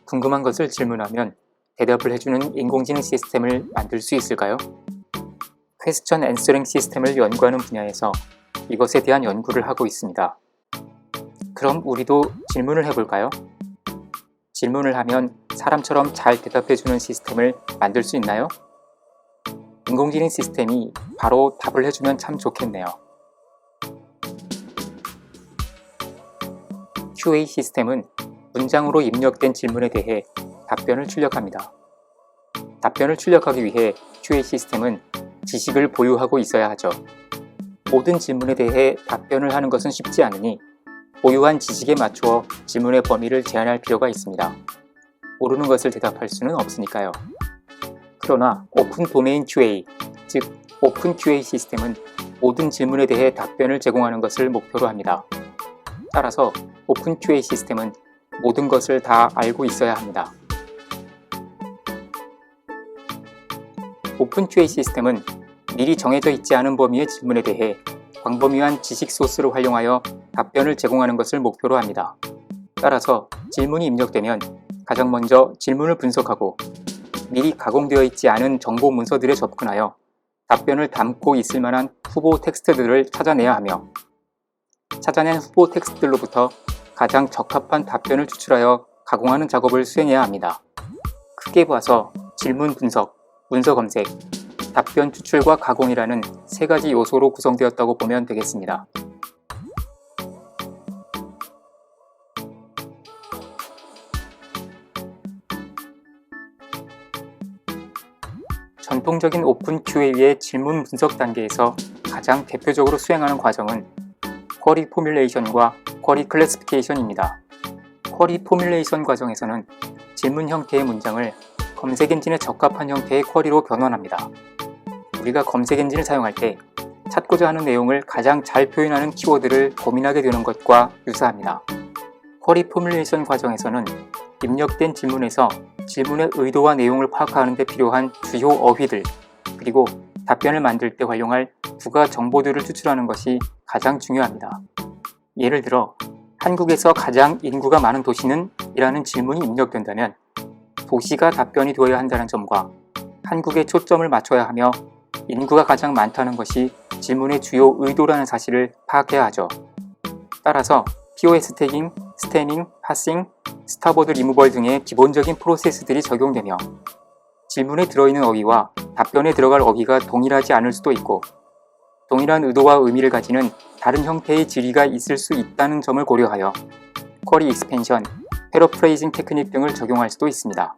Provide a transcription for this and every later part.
궁금한 것을 질문하면 대답을 해주는 인공지능 시스템을 만들 수 있을까요? 퀘스천 앤서링 시스템을 연구하는 분야에서 이것에 대한 연구를 하고 있습니다. 그럼 우리도 질문을 해볼까요? 질문을 하면 사람처럼 잘 대답해주는 시스템을 만들 수 있나요? 인공지능 시스템이 바로 답을 해주면 참 좋겠네요. QA 시스템은 문장으로 입력된 질문에 대해 답변을 출력합니다. 답변을 출력하기 위해 QA 시스템은 지식을 보유하고 있어야 하죠. 모든 질문에 대해 답변을 하는 것은 쉽지 않으니 보유한 지식에 맞추어 질문의 범위를 제한할 필요가 있습니다. 모르는 것을 대답할 수는 없으니까요. 그러나 오픈 도메인 QA, 즉 오픈 QA 시스템은 모든 질문에 대해 답변을 제공하는 것을 목표로 합니다. 따라서 오픈 QA 시스템은 모든 것을 다 알고 있어야 합니다. 오픈 QA 시스템은 미리 정해져 있지 않은 범위의 질문에 대해 광범위한 지식 소스를 활용하여 답변을 제공하는 것을 목표로 합니다. 따라서 질문이 입력되면 가장 먼저 질문을 분석하고 미리 가공되어 있지 않은 정보 문서들에 접근하여 답변을 담고 있을 만한 후보 텍스트들을 찾아내야 하며 찾아낸 후보 텍스트들로부터 가장 적합한 답변을 추출하여 가공하는 작업을 수행해야 합니다. 크게 봐서 질문 분석, 문서 검색, 답변 추출과 가공이라는 세 가지 요소로 구성되었다고 보면 되겠습니다. 전통적인 오픈 QA의 질문 분석 단계에서 가장 대표적으로 수행하는 과정은 쿼리 포뮬레이션과 쿼리 클래시피케이션입니다. 쿼리 포뮬레이션 과정에서는 질문 형태의 문장을 검색 엔진에 적합한 형태의 쿼리로 변환합니다. 우리가 검색 엔진을 사용할 때 찾고자 하는 내용을 가장 잘 표현하는 키워드를 고민하게 되는 것과 유사합니다. 쿼리 포뮬레이션 과정에서는 입력된 질문에서 질문의 의도와 내용을 파악하는 데 필요한 주요 어휘들, 그리고 답변을 만들 때 활용할 부가 정보들을 추출하는 것이 가장 중요합니다. 예를 들어 한국에서 가장 인구가 많은 도시는? 이라는 질문이 입력된다면 도시가 답변이 되어야 한다는 점과 한국에 초점을 맞춰야 하며 인구가 가장 많다는 것이 질문의 주요 의도라는 사실을 파악해야 하죠. 따라서 POS 태깅, 스태밍, 파싱, 스탑워드 리무벌 등의 기본적인 프로세스들이 적용되며 질문에 들어있는 어휘와 답변에 들어갈 어휘가 동일하지 않을 수도 있고 동일한 의도와 의미를 가지는 다른 형태의 질의가 있을 수 있다는 점을 고려하여 쿼리 익스펜션, 패러프레이징 테크닉 등을 적용할 수도 있습니다.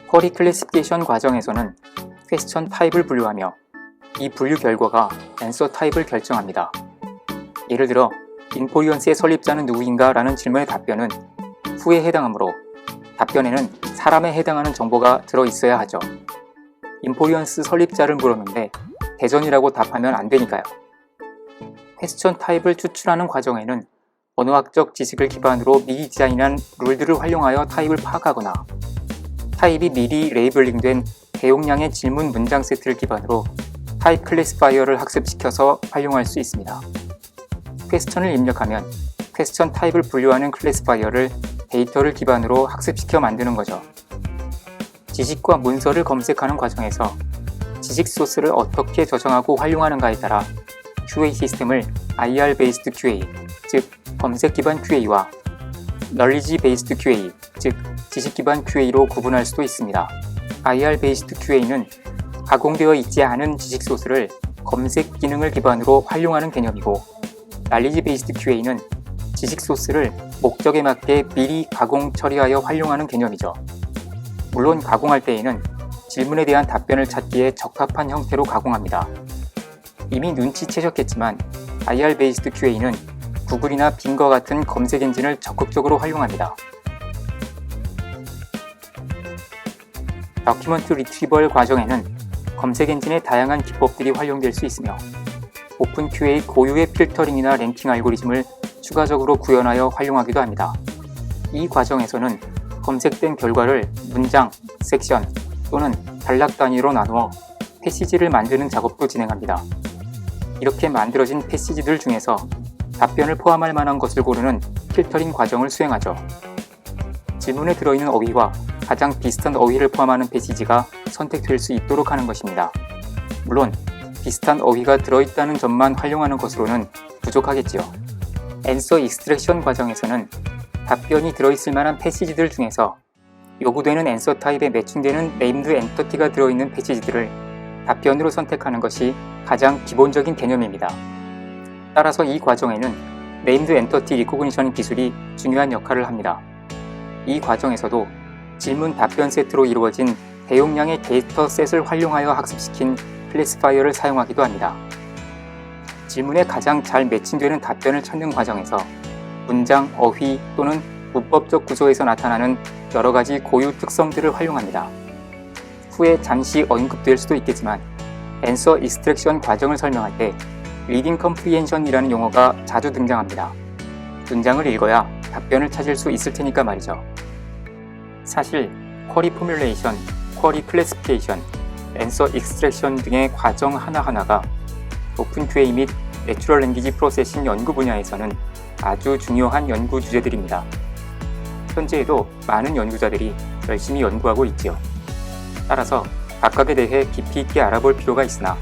쿼리 클래시피케이션 과정에서는 퀘스천 타입을 분류하며 이 분류 결과가 앤서 타입을 결정합니다. 예를 들어 인포리언스의 설립자는 누구인가? 라는 질문의 답변은 후에 해당하므로 답변에는 사람에 해당하는 정보가 들어있어야 하죠. 인포리언스 설립자를 물었는데 대전이라고 답하면 안 되니까요. 퀘스천 타입을 추출하는 과정에는 언어학적 지식을 기반으로 미리 디자인한 룰들을 활용하여 타입을 파악하거나 타입이 미리 레이블링된 대용량의 질문 문장 세트를 기반으로 타입 클래시파이어를 학습시켜서 활용할 수 있습니다. 퀘스천을 입력하면 퀘스천 타입을 분류하는 클래시파이어를 데이터를 기반으로 학습시켜 만드는 거죠. 지식과 문서를 검색하는 과정에서 지식 소스를 어떻게 저장하고 활용하는가에 따라 QA 시스템을 IR 베이스드 QA, 즉 검색 기반 QA와 Knowledge 베이스드 QA, 즉 지식 기반 QA로 구분할 수도 있습니다. IR 베이스드 QA는 가공되어 있지 않은 지식 소스를 검색 기능을 기반으로 활용하는 개념이고 Knowledge 베이스드 QA는 지식 소스를 목적에 맞게 미리 가공 처리하여 활용하는 개념이죠. 물론 가공할 때에는 질문에 대한 답변을 찾기에 적합한 형태로 가공합니다. 이미 눈치채셨겠지만 IR 베이스드 QA는 구글이나 빙과 같은 검색 엔진을 적극적으로 활용합니다. 다큐먼트 리트리벌 과정에는 검색 엔진의 다양한 기법들이 활용될 수 있으며 오픈 QA 고유의 필터링이나 랭킹 알고리즘을 추가적으로 구현하여 활용하기도 합니다. 이 과정에서는 검색된 결과를 문장, 섹션 또는 단락 단위로 나누어 패시지를 만드는 작업도 진행합니다. 이렇게 만들어진 패시지들 중에서 답변을 포함할 만한 것을 고르는 필터링 과정을 수행하죠. 질문에 들어있는 어휘와 가장 비슷한 어휘를 포함하는 패시지가 선택될 수 있도록 하는 것입니다. 물론 비슷한 어휘가 들어있다는 점만 활용하는 것으로는 부족하겠지요. 앤서 익스트랙션 과정에서는 답변이 들어있을 만한 패시지들 중에서 요구되는 앤서 타입에 매칭되는 네임드 엔터티가 들어있는 패시지들을 답변으로 선택하는 것이 가장 기본적인 개념입니다. 따라서 이 과정에는 네임드 엔터티 리코그니션 기술이 중요한 역할을 합니다. 이 과정에서도 질문 답변 세트로 이루어진 대용량의 데이터 셋을 활용하여 학습시킨 클래시파이어를 사용하기도 합니다. 질문에 가장 잘 매칭되는 답변을 찾는 과정에서 문장, 어휘 또는 문법적 구조에서 나타나는 여러 가지 고유 특성들을 활용합니다. 후에 잠시 언급될 수도 있겠지만 앤서 익스트랙션 과정을 설명할 때 리딩 컴프리헨션이라는 용어가 자주 등장합니다. 문장을 읽어야 답변을 찾을 수 있을 테니까 말이죠. 사실 쿼리 포뮬레이션, 쿼리 클래시피케이션, 앤서 익스트랙션 등의 과정 하나하나가 오픈 QA 및 내추럴 랭귀지 프로세싱 연구 분야에서는 아주 중요한 연구 주제들입니다. 현재에도 많은 연구자들이 열심히 연구하고 있지요. 따라서 각각에 대해 깊이 있게 알아볼 필요가 있으나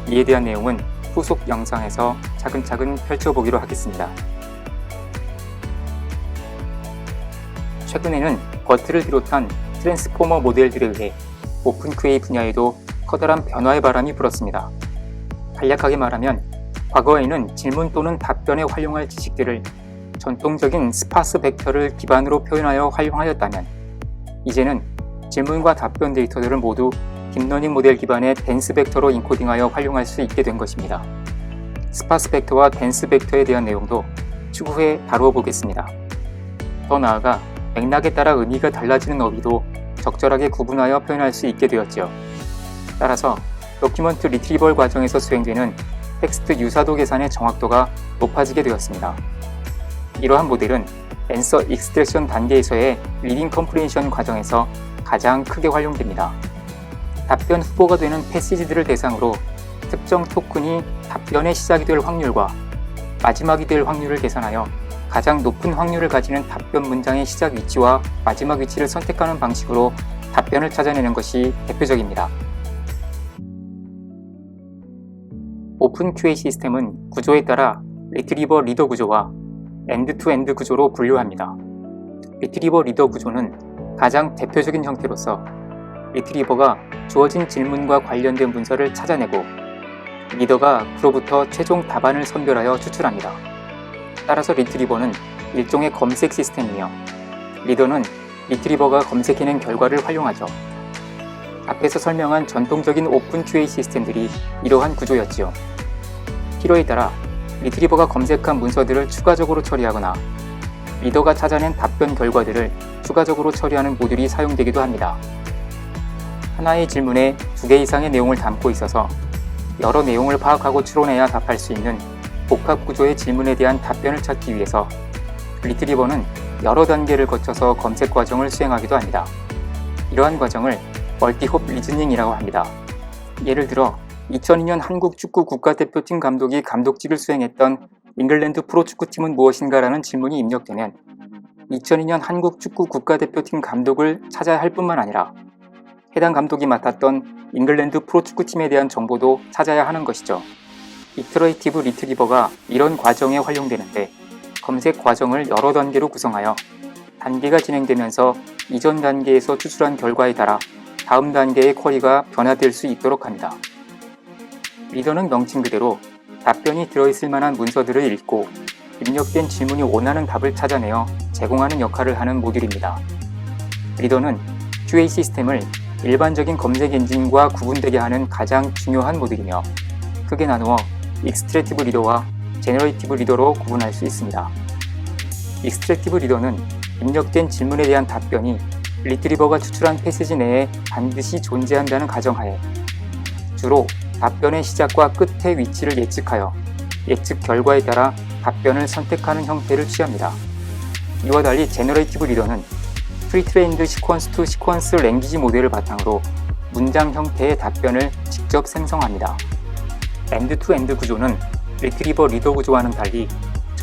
이에 대한 내용은 후속 영상에서 차근차근 펼쳐보기로 하겠습니다. 최근에는 버트를 비롯한 트랜스포머 모델들에 의해 오픈 QA 분야에도 커다란 변화의 바람이 불었습니다. 간략하게 말하면 과거에는 질문 또는 답변에 활용할 지식들을 전통적인 스파스 벡터를 기반으로 표현하여 활용하였다면 이제는 질문과 답변 데이터들을 모두 딥러닝 모델 기반의 덴스 벡터로 인코딩하여 활용할 수 있게 된 것입니다. 스파스 벡터와 덴스 벡터에 대한 내용도 추후에 다루어 보겠습니다. 더 나아가 맥락에 따라 의미가 달라지는 어휘도 적절하게 구분하여 표현할 수 있게 되었죠. 따라서 도큐먼트 리트리벌 과정에서 수행되는 텍스트 유사도 계산의 정확도가 높아지게 되었습니다. 이러한 모델은 앤서 익스트랙션 단계에서의 리딩 컴프리헨션 과정에서 가장 크게 활용됩니다. 답변 후보가 되는 패시지들을 대상으로 특정 토큰이 답변의 시작이 될 확률과 마지막이 될 확률을 계산하여 가장 높은 확률을 가지는 답변 문장의 시작 위치와 마지막 위치를 선택하는 방식으로 답변을 찾아내는 것이 대표적입니다. 오픈 QA 시스템은 구조에 따라 리트리버 리더 구조와 엔드-투-엔드 구조로 분류합니다. 리트리버 리더 구조는 가장 대표적인 형태로서 리트리버가 주어진 질문과 관련된 문서를 찾아내고 리더가 그로부터 최종 답안을 선별하여 추출합니다. 따라서 리트리버는 일종의 검색 시스템이며 리더는 리트리버가 검색해낸 결과를 활용하죠. 앞에서 설명한 전통적인 오픈 QA 시스템들이 이러한 구조였지요. 필요에 따라 리트리버가 검색한 문서들을 추가적으로 처리하거나 리더가 찾아낸 답변 결과들을 추가적으로 처리하는 모듈이 사용되기도 합니다. 하나의 질문에 2개 이상의 내용을 담고 있어서 여러 내용을 파악하고 추론해야 답할 수 있는 복합 구조의 질문에 대한 답변을 찾기 위해서 리트리버는 여러 단계를 거쳐서 검색 과정을 수행하기도 합니다. 이러한 과정을 멀티홉 리즈닝이라고 합니다. 예를 들어 2002년 한국 축구 국가대표팀 감독이 감독직을 수행했던 잉글랜드 프로축구팀은 무엇인가라는 질문이 입력되면 2002년 한국 축구 국가대표팀 감독을 찾아야 할 뿐만 아니라 해당 감독이 맡았던 잉글랜드 프로축구팀에 대한 정보도 찾아야 하는 것이죠. 이터레이티브 리트리버가 이런 과정에 활용되는데 검색 과정을 여러 단계로 구성하여 단계가 진행되면서 이전 단계에서 추출한 결과에 따라 다음 단계의 쿼리가 변화될 수 있도록 합니다. 리더는 명칭 그대로 답변이 들어있을 만한 문서들을 읽고 입력된 질문이 원하는 답을 찾아내어 제공하는 역할을 하는 모듈입니다. 리더는 QA 시스템을 일반적인 검색 엔진과 구분되게 하는 가장 중요한 모듈이며 크게 나누어 익스트랙티브 리더와 제너레이티브 리더로 구분할 수 있습니다. 익스트랙티브 리더는 입력된 질문에 대한 답변이 리트리버가 추출한 패시지 내에 반드시 존재한다는 가정하에 주로 답변의 시작과 끝의 위치를 예측하여 예측 결과에 따라 답변을 선택하는 형태를 취합니다. 이와 달리 제너레이티브 리더는 프리트레인드 시퀀스 투 시퀀스 랭귀지 모델을 바탕으로 문장 형태의 답변을 직접 생성합니다. 엔드 투 엔드 구조는 리트리버 리더 구조와는 달리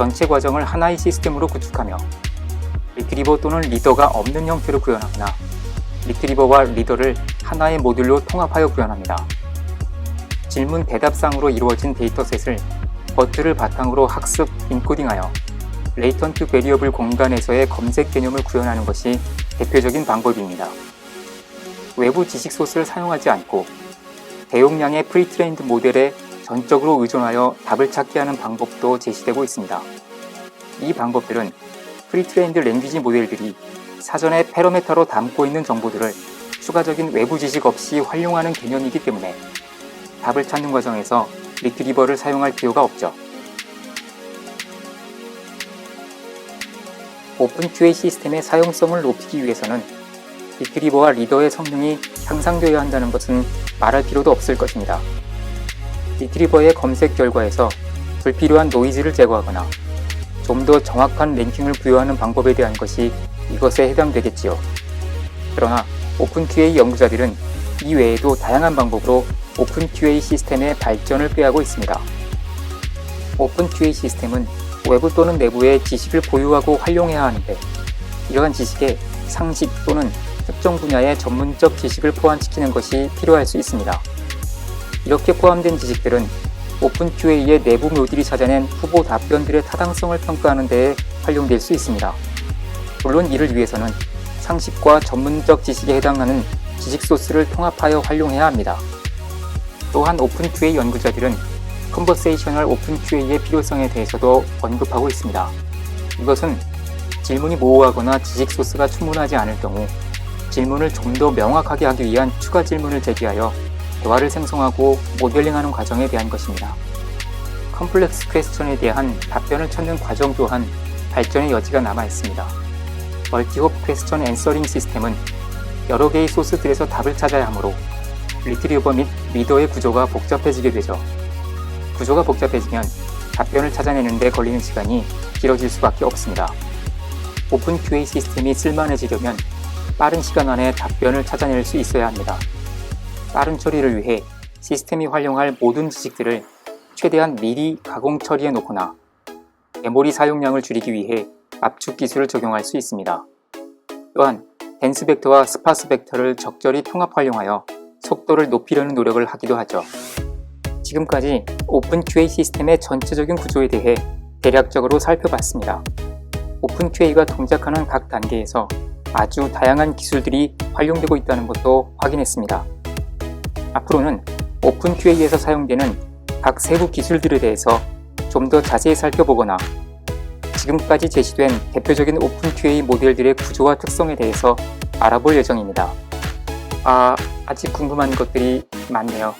전체 과정을 하나의 시스템으로 구축하며 리트리버 또는 리더가 없는 형태로 구현하거나 리트리버와 리더를 하나의 모듈로 통합하여 구현합니다. 질문 대답상으로 이루어진 데이터셋을 버트를 바탕으로 학습, 인코딩하여 레이턴트 베리어블 공간에서의 검색 개념을 구현하는 것이 대표적인 방법입니다. 외부 지식 소스를 사용하지 않고 대용량의 프리트레인드 모델에 전적으로 의존하여 답을 찾게 하는 방법도 제시되고 있습니다. 이 방법들은 프리트레인드 랭귀지 모델들이 사전에 패러메터로 담고 있는 정보들을 추가적인 외부 지식 없이 활용하는 개념이기 때문에 답을 찾는 과정에서 리트리버를 사용할 필요가 없죠. 오픈 QA 시스템의 사용성을 높이기 위해서는 리트리버와 리더의 성능이 향상되어야 한다는 것은 말할 필요도 없을 것입니다. 리트리버의 검색 결과에서 불필요한 노이즈를 제거하거나 좀 더 정확한 랭킹을 부여하는 방법에 대한 것이 이것에 해당되겠지요. 그러나 오픈QA 연구자들은 이 외에도 다양한 방법으로 오픈QA 시스템의 발전을 꾀하고 있습니다. 오픈QA 시스템은 외부 또는 내부의 지식을 보유하고 활용해야 하는데 이러한 지식에 상식 또는 특정 분야의 전문적 지식을 포함시키는 것이 필요할 수 있습니다. 이렇게 포함된 지식들은 오픈QA의 내부 모듈이 찾아낸 후보 답변들의 타당성을 평가하는 데에 활용될 수 있습니다. 물론 이를 위해서는 상식과 전문적 지식에 해당하는 지식 소스를 통합하여 활용해야 합니다. 또한 오픈QA 연구자들은 컨버세이셔널 오픈QA의 필요성에 대해서도 언급하고 있습니다. 이것은 질문이 모호하거나 지식 소스가 충분하지 않을 경우 질문을 좀 더 명확하게 하기 위한 추가 질문을 제기하여 대화를 생성하고 모델링하는 과정에 대한 것입니다. 컴플렉스 퀘스천에 대한 답변을 찾는 과정 또한 발전의 여지가 남아 있습니다. 멀티홉 퀘스천 앤서링 시스템은 여러 개의 소스들에서 답을 찾아야 하므로 리트리버 및 리더의 구조가 복잡해지게 되죠. 구조가 복잡해지면 답변을 찾아내는 데 걸리는 시간이 길어질 수밖에 없습니다. 오픈 QA 시스템이 쓸만해지려면 빠른 시간 안에 답변을 찾아낼 수 있어야 합니다. 빠른 처리를 위해 시스템이 활용할 모든 지식들을 최대한 미리 가공 처리해 놓거나 메모리 사용량을 줄이기 위해 압축 기술을 적용할 수 있습니다. 또한 덴스 벡터와 스파스 벡터를 적절히 통합 활용하여 속도를 높이려는 노력을 하기도 하죠. 지금까지 오픈 QA 시스템의 전체적인 구조에 대해 대략적으로 살펴봤습니다. 오픈 QA가 동작하는 각 단계에서 아주 다양한 기술들이 활용되고 있다는 것도 확인했습니다. 앞으로는 오픈 QA에서 사용되는 각 세부 기술들에 대해서 좀 더 자세히 살펴보거나 지금까지 제시된 대표적인 오픈 QA 모델들의 구조와 특성에 대해서 알아볼 예정입니다. 아직 궁금한 것들이 많네요.